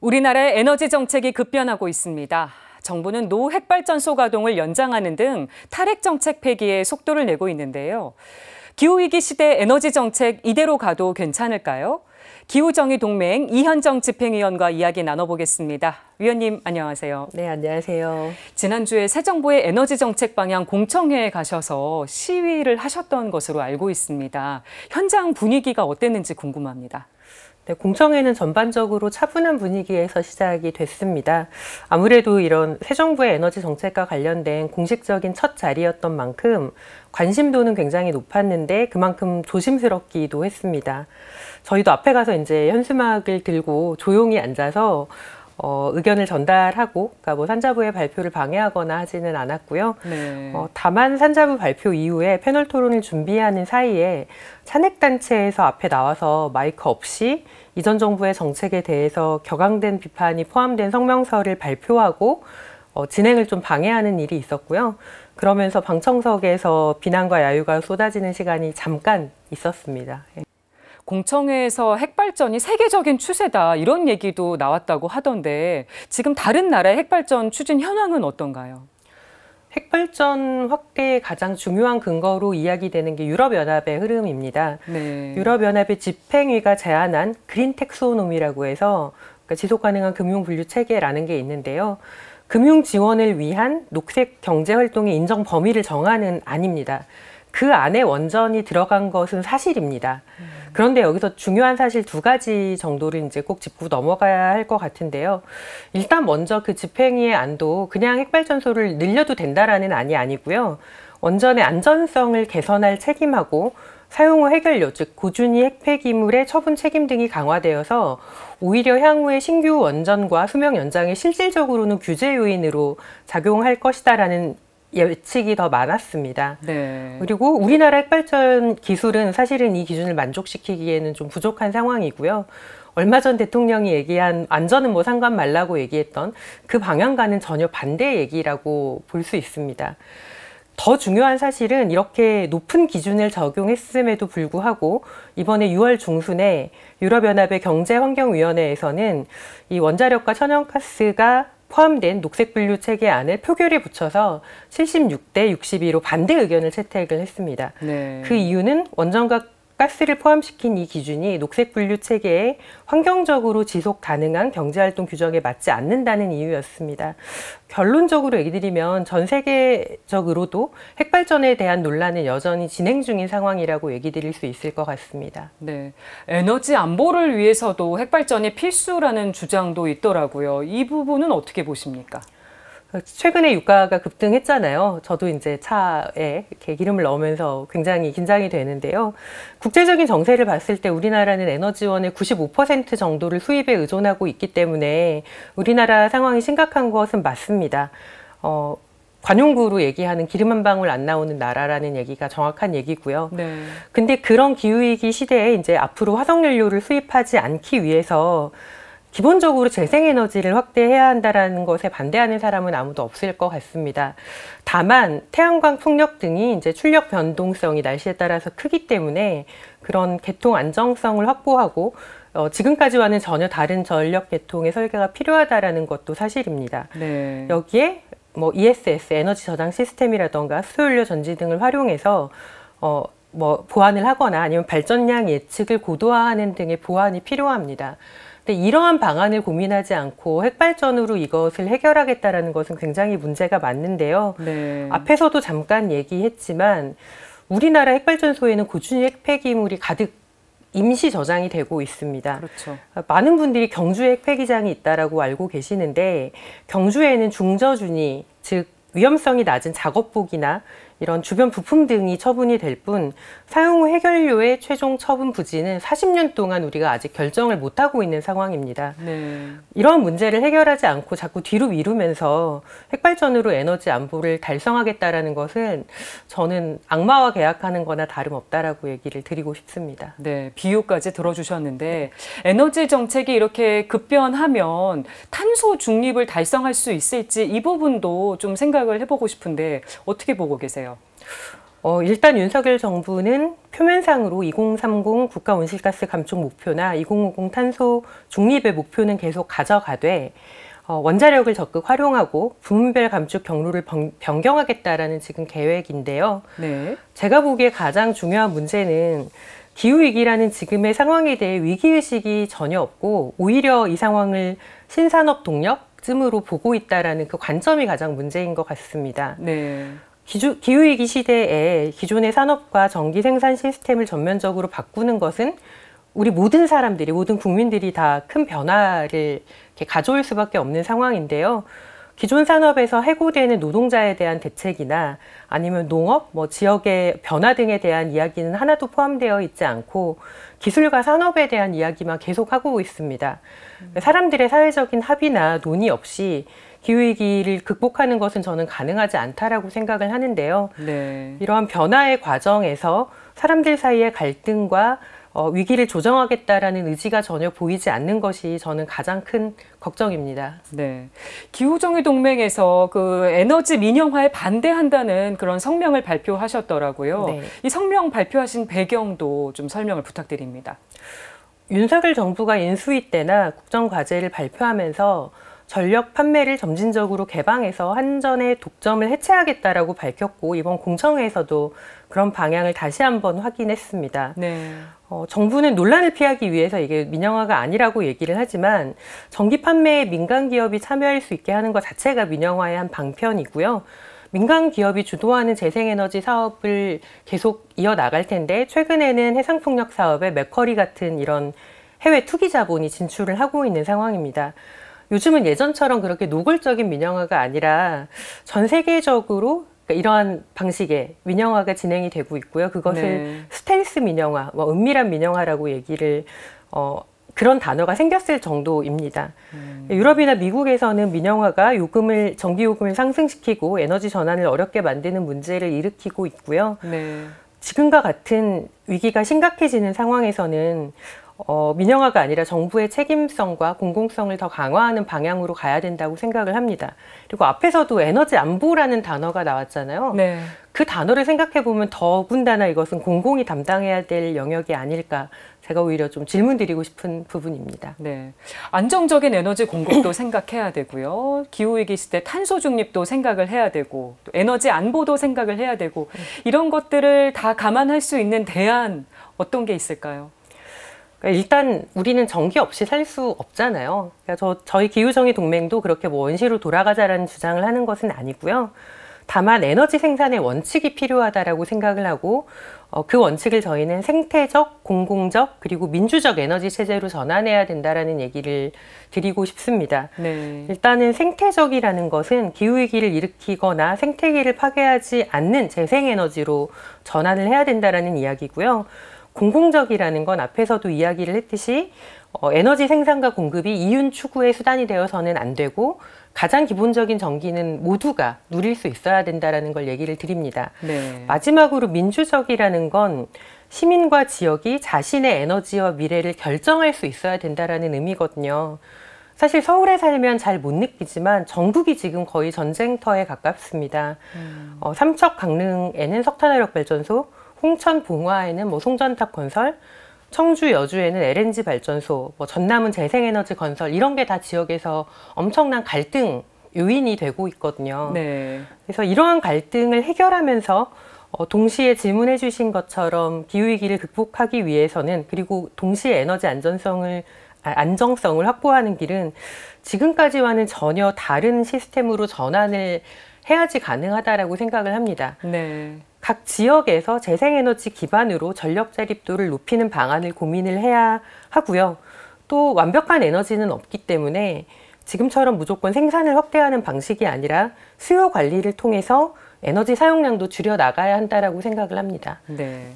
우리나라의 에너지 정책이 급변하고 있습니다. 정부는 노핵발전소 가동을 연장하는 등 탈핵 정책 폐기에 속도를 내고 있는데요. 기후위기 시대 에너지 정책 이대로 가도 괜찮을까요? 기후정의동맹 이현정 집행위원과 이야기 나눠보겠습니다. 위원님 안녕하세요. 네, 안녕하세요. 지난주에 새 정부의 에너지 정책 방향 공청회에 가셔서 시위를 하셨던 것으로 알고 있습니다. 현장 분위기가 어땠는지 궁금합니다. 네, 공청회는 전반적으로 차분한 분위기에서 시작이 됐습니다. 아무래도 이런 새 정부의 에너지 정책과 관련된 공식적인 첫 자리였던 만큼 관심도는 굉장히 높았는데 그만큼 조심스럽기도 했습니다. 저희도 앞에 가서 이제 현수막을 들고 조용히 앉아서 의견을 전달하고, 그러니까 뭐 산자부의 발표를 방해하거나 하지는 않았고요. 네. 다만 산자부 발표 이후에 패널 토론을 준비하는 사이에 찬핵단체에서 앞에 나와서 마이크 없이 이전 정부의 정책에 대해서 격앙된 비판이 포함된 성명서를 발표하고 진행을 좀 방해하는 일이 있었고요. 그러면서 방청석에서 비난과 야유가 쏟아지는 시간이 잠깐 있었습니다. 공청회에서 핵발전이 세계적인 추세다 이런 얘기도 나왔다고 하던데 지금 다른 나라의 핵발전 추진 현황은 어떤가요? 핵발전 확대의 가장 중요한 근거로 이야기되는 게 유럽연합의 흐름입니다. 네. 유럽연합의 집행위가 제안한 그린 텍소노미라고 해서 그러니까 지속가능한 금융분류체계라는 게 있는데요. 금융 지원을 위한 녹색 경제활동의 인정 범위를 정하는 안입니다. 그 안에 원전이 들어간 것은 사실입니다. 그런데 여기서 중요한 사실 두 가지 정도를 이제 꼭 짚고 넘어가야 할 것 같은데요. 일단 먼저 그 집행위의 안도 그냥 핵발전소를 늘려도 된다라는 안이 아니고요. 원전의 안전성을 개선할 책임하고 사용 후 해결료, 즉 고준위 핵폐기물의 처분 책임 등이 강화되어서 오히려 향후에 신규 원전과 수명 연장에 실질적으로는 규제 요인으로 작용할 것이다라는 예측이 더 많았습니다. 네. 그리고 우리나라 핵발전 기술은 사실은 이 기준을 만족시키기에는 좀 부족한 상황이고요. 얼마 전 대통령이 얘기한 안전은 뭐 상관 말라고 얘기했던 그 방향과는 전혀 반대 얘기라고 볼 수 있습니다. 더 중요한 사실은 이렇게 높은 기준을 적용했음에도 불구하고 이번에 6월 중순에 유럽연합의 경제환경위원회에서는 이 원자력과 천연가스가 포함된 녹색분류 체계 안을 표결에 붙여서 76대 62로 반대 의견을 채택을 했습니다. 네. 그 이유는 원전과 가스를 포함시킨 이 기준이 녹색분류 체계에 환경적으로 지속 가능한 경제활동 규정에 맞지 않는다는 이유였습니다. 결론적으로 얘기 드리면 전 세계적으로도 핵발전에 대한 논란은 여전히 진행 중인 상황이라고 얘기 드릴 수 있을 것 같습니다. 네. 에너지 안보를 위해서도 핵발전이 필수라는 주장도 있더라고요. 이 부분은 어떻게 보십니까? 최근에 유가가 급등했잖아요. 저도 이제 차에 이렇게 기름을 넣으면서 굉장히 긴장이 되는데요. 국제적인 정세를 봤을 때 우리나라는 에너지원의 95% 정도를 수입에 의존하고 있기 때문에 우리나라 상황이 심각한 것은 맞습니다. 관용구로 얘기하는 기름 한 방울 안 나오는 나라라는 얘기가 정확한 얘기고요. 네. 근데 그런 기후위기 시대에 이제 앞으로 화석연료를 수입하지 않기 위해서 기본적으로 재생에너지를 확대해야 한다는 것에 반대하는 사람은 아무도 없을 것 같습니다. 다만 태양광 풍력 등이 이제 출력 변동성이 날씨에 따라서 크기 때문에 그런 개통 안정성을 확보하고 지금까지와는 전혀 다른 전력 개통의 설계가 필요하다라는 것도 사실입니다. 네. 여기에 뭐 ESS 에너지 저장 시스템이라던가 수소연료 전지 등을 활용해서 뭐 보완을 하거나 아니면 발전량 예측을 고도화하는 등의 보완이 필요합니다. 근데 이러한 방안을 고민하지 않고 핵발전으로 이것을 해결하겠다라는 것은 굉장히 문제가 많는데요. 네. 앞에서도 잠깐 얘기했지만 우리나라 핵발전소에는 고준위 핵폐기물이 가득 임시 저장이 되고 있습니다. 그렇죠. 많은 분들이 경주에 핵폐기장이 있다라고 알고 계시는데 경주에는 중저준위, 즉 위험성이 낮은 작업복이나 이런 주변 부품 등이 처분이 될 뿐 사용 후 해결료의 최종 처분 부지는 40년 동안 우리가 아직 결정을 못하고 있는 상황입니다. 네. 이러한 문제를 해결하지 않고 자꾸 뒤로 미루면서 핵발전으로 에너지 안보를 달성하겠다라는 것은 저는 악마와 계약하는 거나 다름없다라고 얘기를 드리고 싶습니다. 네, 비유까지 들어주셨는데 에너지 정책이 이렇게 급변하면 탄소 중립을 달성할 수 있을지 이 부분도 좀 생각을 해보고 싶은데 어떻게 보고 계세요? 일단 윤석열 정부는 표면상으로 2030 국가 온실가스 감축 목표나 2050 탄소 중립의 목표는 계속 가져가되 원자력을 적극 활용하고 부문별 감축 경로를 변경하겠다라는 지금 계획인데요. 네. 제가 보기에 가장 중요한 문제는 기후위기라는 지금의 상황에 대해 위기의식이 전혀 없고 오히려 이 상황을 신산업 동력쯤으로 보고 있다라는 그 관점이 가장 문제인 것 같습니다. 네. 기후위기 시대에 기존의 산업과 전기 생산 시스템을 전면적으로 바꾸는 것은 우리 모든 사람들이, 모든 국민들이 다 큰 변화를 이렇게 가져올 수밖에 없는 상황인데요. 기존 산업에서 해고되는 노동자에 대한 대책이나 아니면 농업, 지역의 변화 등에 대한 이야기는 하나도 포함되어 있지 않고 기술과 산업에 대한 이야기만 계속하고 있습니다. 사람들의 사회적인 합의나 논의 없이 기후위기를 극복하는 것은 저는 가능하지 않다라고 생각을 하는데요. 네. 이러한 변화의 과정에서 사람들 사이의 갈등과 위기를 조정하겠다라는 의지가 전혀 보이지 않는 것이 저는 가장 큰 걱정입니다. 네. 기후정의 동맹에서 그 에너지 민영화에 반대한다는 그런 성명을 발표하셨더라고요. 네. 이 성명 발표하신 배경도 좀 설명을 부탁드립니다. 윤석열 정부가 인수위 때나 국정과제를 발표하면서 전력 판매를 점진적으로 개방해서 한전의 독점을 해체하겠다라고 밝혔고 이번 공청회에서도 그런 방향을 다시 한번 확인했습니다. 네. 정부는 논란을 피하기 위해서 이게 민영화가 아니라고 얘기를 하지만 전기 판매에 민간 기업이 참여할 수 있게 하는 것 자체가 민영화의 한 방편이고요. 민간 기업이 주도하는 재생에너지 사업을 계속 이어나갈 텐데 최근에는 해상풍력 사업에 맥쿼리 같은 이런 해외 투기 자본이 진출을 하고 있는 상황입니다. 요즘은 예전처럼 그렇게 노골적인 민영화가 아니라 전 세계적으로 이러한 방식의 민영화가 진행이 되고 있고요. 그것을 스텔스 민영화, 은밀한 민영화라고 얘기를 그런 단어가 생겼을 정도입니다. 유럽이나 미국에서는 민영화가 전기 요금을 상승시키고 에너지 전환을 어렵게 만드는 문제를 일으키고 있고요. 네. 지금과 같은 위기가 심각해지는 상황에서는 민영화가 아니라 정부의 책임성과 공공성을 더 강화하는 방향으로 가야 된다고 생각을 합니다. 그리고 앞에서도 에너지 안보라는 단어가 나왔잖아요. 네. 그 단어를 생각해 보면 더군다나 이것은 공공이 담당해야 될 영역이 아닐까 제가 오히려 좀 질문드리고 싶은 부분입니다. 네. 안정적인 에너지 공급도 생각해야 되고요. 기후위기 시대 탄소 중립도 생각을 해야 되고 또 에너지 안보도 생각을 해야 되고 이런 것들을 다 감안할 수 있는 대안 어떤 게 있을까요? 일단 우리는 전기 없이 살 수 없잖아요. 그러니까 저희 기후정의 동맹도 그렇게 원시로 돌아가자라는 주장을 하는 것은 아니고요. 다만 에너지 생산의 원칙이 필요하다라고 생각을 하고 그 원칙을 저희는 생태적, 공공적, 그리고 민주적 에너지 체제로 전환해야 된다라는 얘기를 드리고 싶습니다. 네. 일단은 생태적이라는 것은 기후위기를 일으키거나 생태계를 파괴하지 않는 재생에너지로 전환을 해야 된다라는 이야기고요. 공공적이라는 건 앞에서도 이야기를 했듯이 에너지 생산과 공급이 이윤 추구의 수단이 되어서는 안 되고 가장 기본적인 전기는 모두가 누릴 수 있어야 된다는 걸 얘기를 드립니다. 네. 마지막으로 민주적이라는 건 시민과 지역이 자신의 에너지와 미래를 결정할 수 있어야 된다는 의미거든요. 사실 서울에 살면 잘 못 느끼지만 전국이 지금 거의 전쟁터에 가깝습니다. 삼척 강릉에는 석탄화력 발전소, 홍천 봉화에는 송전탑 건설, 청주 여주에는 LNG 발전소, 전남은 재생에너지 건설 이런 게 다 지역에서 엄청난 갈등 요인이 되고 있거든요. 네. 그래서 이러한 갈등을 해결하면서 동시에 질문해 주신 것처럼 기후위기를 극복하기 위해서는 그리고 동시에 에너지 안정성을 확보하는 길은 지금까지와는 전혀 다른 시스템으로 전환을 해야지 가능하다라고 생각을 합니다. 네. 각 지역에서 재생에너지 기반으로 전력 자립도를 높이는 방안을 고민을 해야 하고요. 또 완벽한 에너지는 없기 때문에 지금처럼 무조건 생산을 확대하는 방식이 아니라 수요 관리를 통해서 에너지 사용량도 줄여 나가야 한다라고 생각을 합니다. 네.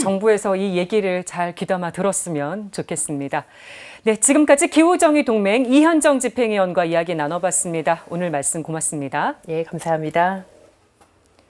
정부에서 이 얘기를 잘 귀담아 들었으면 좋겠습니다. 네, 지금까지 기후정의 동맹 이현정 집행위원과 이야기 나눠봤습니다. 오늘 말씀 고맙습니다. 예, 감사합니다.